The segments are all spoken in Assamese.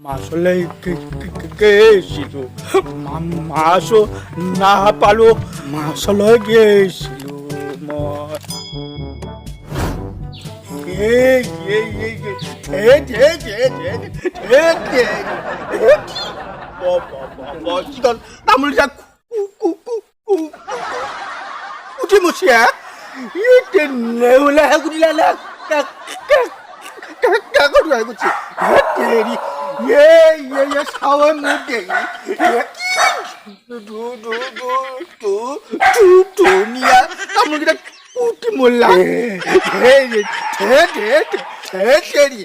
মাছলৈ গৈছিলোঁ মাছো নাপালোঁ মাছলৈ গৈছিলোঁ মই তামোল উঠি মুচিয়া নেউলাহে গুদিলা না কাকড়াই গুছি তেরি ये सावन मुझे दुनिया kamu kita kuti mulai तेरी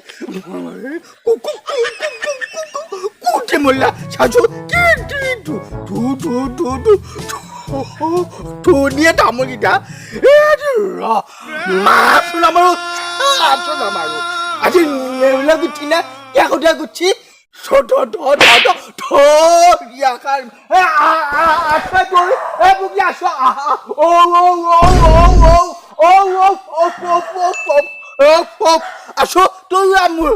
kuti mulai sajo dunia tamu kita masuk namaru aja neula gutina ya udah guci ya kan apa tuh bukan asal asal tuh ya mau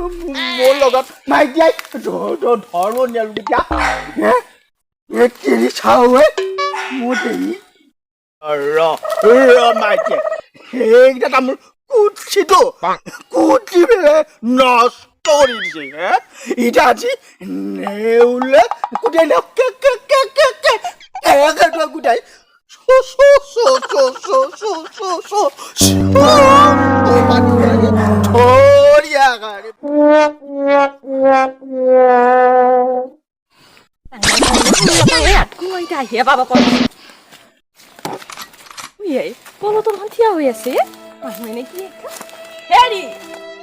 logat naik dia ধরো nail dia ya kiri sawe mau deh naik dia kita kamu kuci tuh kuci bela nasi করে দিছে হ্যাঁ এটা আছে নেউলে কুটাই না একা কুটাই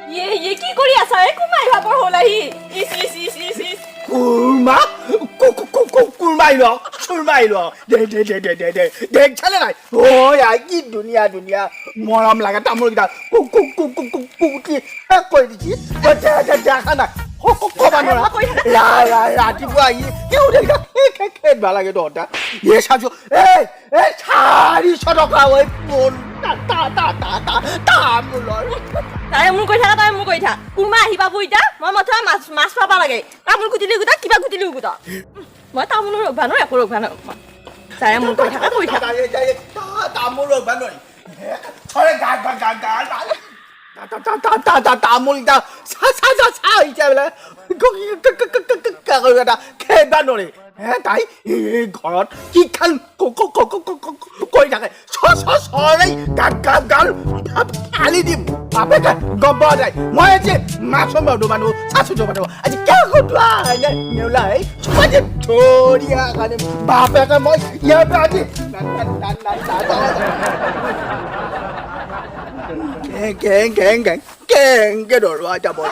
ये की কৰি আছা এ কুমাই ভাবৰ হলাহি কুরমা কুরমাই লো সুরমাই লো দেখ চলে নাই ওই কি দুনিয়া মরম লাগা তামুল গিটা কুকুটি কই দিছি দেখা না কবা নৰা ৰাতিপুৱা আহি কেউ দেখা খেত ভাল লাগে তহঁতা এ সাজো এ 400 টকা ওই ফোন তামুলৰ তাই মোৰ কৈ থাকা কুৰমা আহি পাব ইটা মই মথা মাছ পাবা লাগে তামোল কুটিলি গুটা কিবা কুটিলি গুটা মই তামোলৰ ৰভানো একো ৰভানো তাই মোৰ কৈ থাকা তামোল ৰভা নৰি থৰে তামোল ইটা ইটা বোলে খেদবা নৰি তাই ঘৰত কি খান কৰি থাকে চৰাই গাল ফালি দিম বাপেকে গম পোৱা যায় মই আজি মাছৰ মানুহ চাচুটো মানুহ আজি কিয় কটোৱা নেওলাই আজি ধৰিয়া কাৰণে বাপেকে মই ইয়াৰ পৰা আজি কেংকে ধৰোৱা এতিয়া মই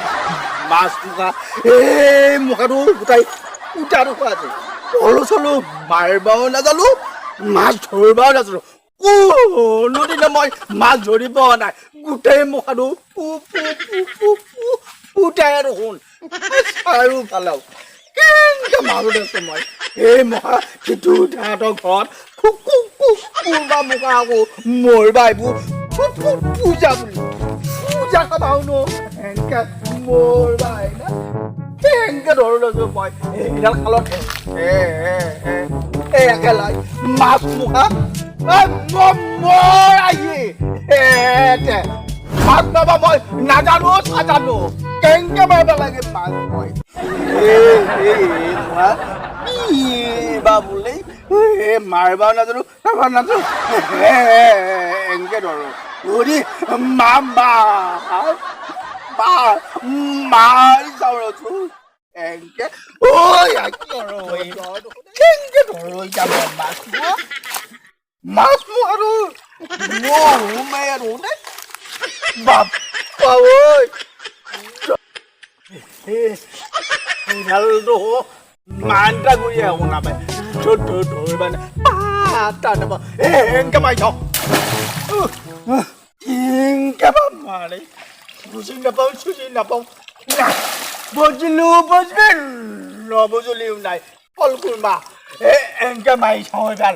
মাছ মুখা এই মুখাটো গোটাই উঠাটো খোৱা আছে পলো চলো মাৰিবাও নাজানো মাছ ধৰিবাও নাজানো কোনোদিনে মই মাছ ধৰি পোৱা নাই গোটেই মুখাটো উঠাই আৰু শুন চাৰিও ফালেও কেনেকে মাৰো দেছো মই এই মুখা সিটো তাহাঁতৰ ঘৰত কোনোবা মুখা আকৌ মৰিবা এইবোৰ পূজা খাবাও নো এনেকে মৰিবা না কেনেকে ধৰো লৈছো মই এইডাল খালত একেলাই মাছ মুখা মাছ পাবা মই নাজানো কেনেকে মাৰিব লাগে মাছ মই বোলে মাৰিবা নাজানো এনেকে ধৰো মাৰি চাওঁ ৰছো এনেকে কেনেকে ধৰো এতিয়া মাছ আৰু মাই আৰু বাপ্পা ঐ এইডালটো মানটা কৰি আহো নাপায় ধৰিবা নে পাতা নাপাওঁ এনেকে মাৰি থওঁ কেনেকে মাৰে বুজি নাপাওঁ বুজিলো নবুজিলিও নাই ফল কুৰমা এনেকে মাৰি থওঁ এডাল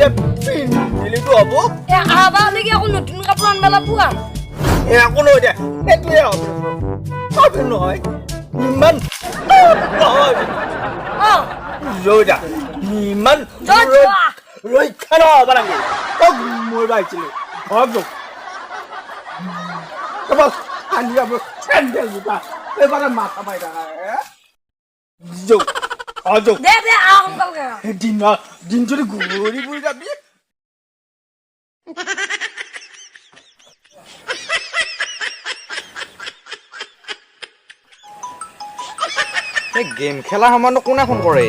এতিয়া পিন্ধিলেতো হ'ব আবালৈকে আকৌ নতুন কাপোৰ আনিব লাগিব একো নহয় দে সেইটোৱে হ'ব কাপোৰ নহয় ইমান নহয় ৰৈদা ইমান ৰক্ষা নহ'ব লাগে তক মই পাইছিলোঁ ঘৰত যাওঁ তোমাক আনি যাব চেণ্ডেল জোতা এইবাৰে মাথা মাৰি থাকা যাওঁ যাওঁ দিন যদি ঘূৰি ঘূৰি যাবি এই গেম খেলা সময়ত কোনে ফোন কৰে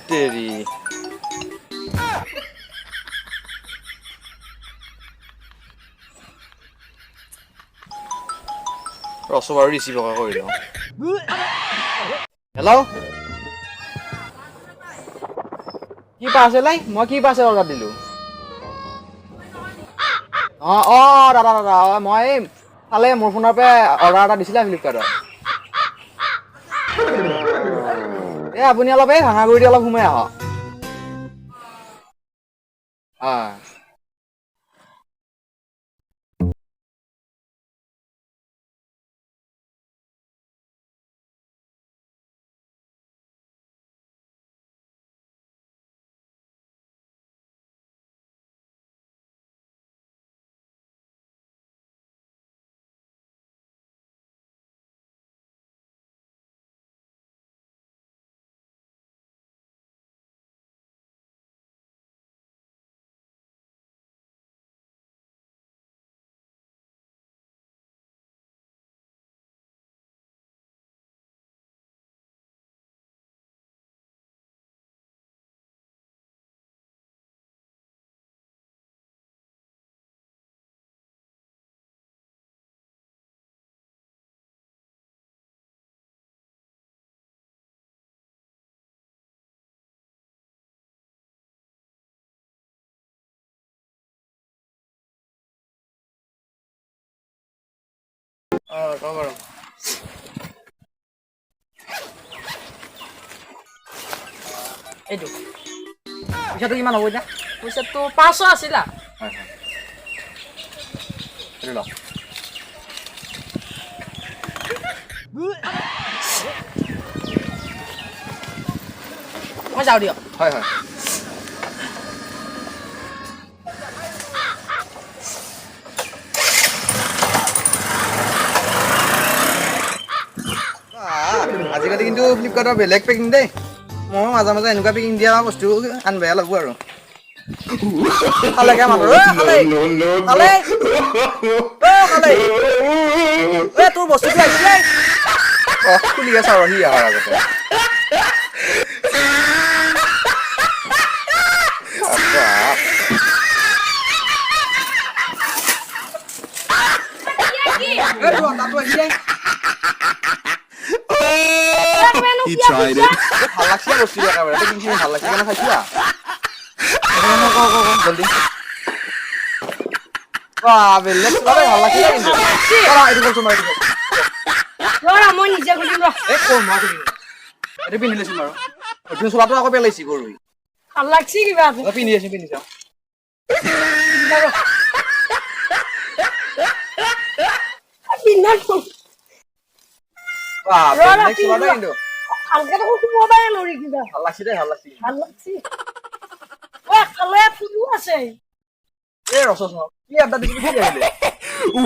তেৰি ৰসবাৰ ৰিচিভ কৰি লওঁ হেল্ল' কি পাৰ্চেল মই কি পাৰ্চেল অৰ্ডাৰ দিলোঁ দাদা মই কালি মোৰ ফোনৰ পৰা অৰ্ডাৰ এটা দিছিলে ফ্লিপকাৰ্টত আপুনি অলপ এই ভাঙাগুৰিতে অলপ সোমাই আহক কওঁ বাৰু এইটো পইচাটো কিমান হ'ব এতিয়া পইচাটো 500 আছিলা হয় এইটো লওক মই যাওঁ দিয়ক হয় আজিকালি কিন্তু ফ্লিপকাৰ্টৰ বেলেগ পেকিং দেই মই মাজে মাজে এনেকুৱা পেকিং দিয়া বস্তু আনিবহে লাগিব আৰু খালেকে মানুহ তোৰ বস্তুটো আহিছিলে খুলি আছে আৰু সি অহাৰ আগতে He tried it. ভাল লাগছে বস্তু একেবাৰে কিন্তু ভাল লাগছে কেনে খাইছিলা জলদি বেলেগ ভাল লাগছে কিন্তু এইটো কৈছোঁ মই মই নিজে খুলিম এইটো পিন্ধি লৈছোঁ বাৰু নতুন চোলাটো আকৌ পেলাইছি গৰু ভাল লাগছি কিবা পিন্ধি চাওঁ কিন্তু ভালকে দেখোন সোমাব পাৰে নৰি কিবা ভাল লাগছি দেই ভাল লাগছি কালে ফুলো আছে এই ৰস কি আড্ডা দিছিলি কি আহিলে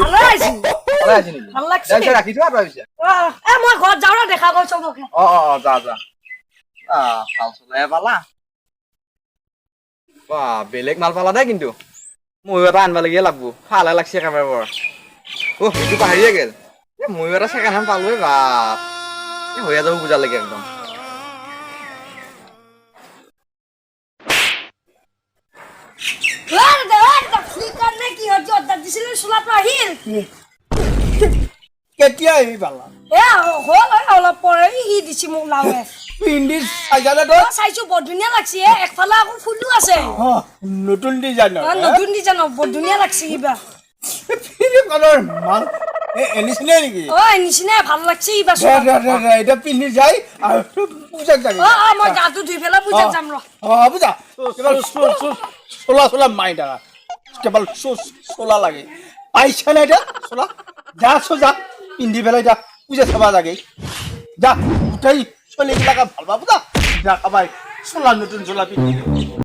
ভালে আহিছে নেকি ভাল লাগছে ৰাখি থোৱা ভাবিছে মই ঘৰত যাওঁ দেখা কৰি চবকে যা ভাল চলাই পালা বেলেগ মাল পালা দেই কিন্তু ময়ো এটা আনিবলগীয়া লাগব ভালে লাগছে একেবাৰে বৰ এইটো পাহৰিয়ে গেল ময়ো এটা ছেকেণ্ড হেণ্ড পালোৱে বাপ হৈয়া যাব বুজা লাগে একদম কেতিয়া আহিবি পালা অলপ পৰে সি দিছি মোক লাৱে পিন্ধি চাইছানে তই চাইছো বৰ ধুনীয়া লাগছে একফালে আকৌ ফুলো আছে নতুন ডিজাইনৰ নতুন ডিজাইনৰ বৰ ধুনীয়া লাগছে কিবা ফিলিপকাৰ্টৰ মাল এনিচিনে নেকি ও নিচিনা ভাল লাগছে এইবাৰ এটা পিন্ধি যাই আৰু পূজাক যাবি মই গাটো ধুই পেলাই পূজাত যাম ৰ পূজা কেৱল চোলা মাৰি থাকা কেৱল চোলা লাগে পাইছা নাই এতিয়া চোলা যা যা পিন্ধি পেলাই যা পূজা চাবা যাগে যা গোটেই ছোৱালীবিলাকে ভাল পাব যা যা খাবাই চোলা নতুন চোলা পিন্ধি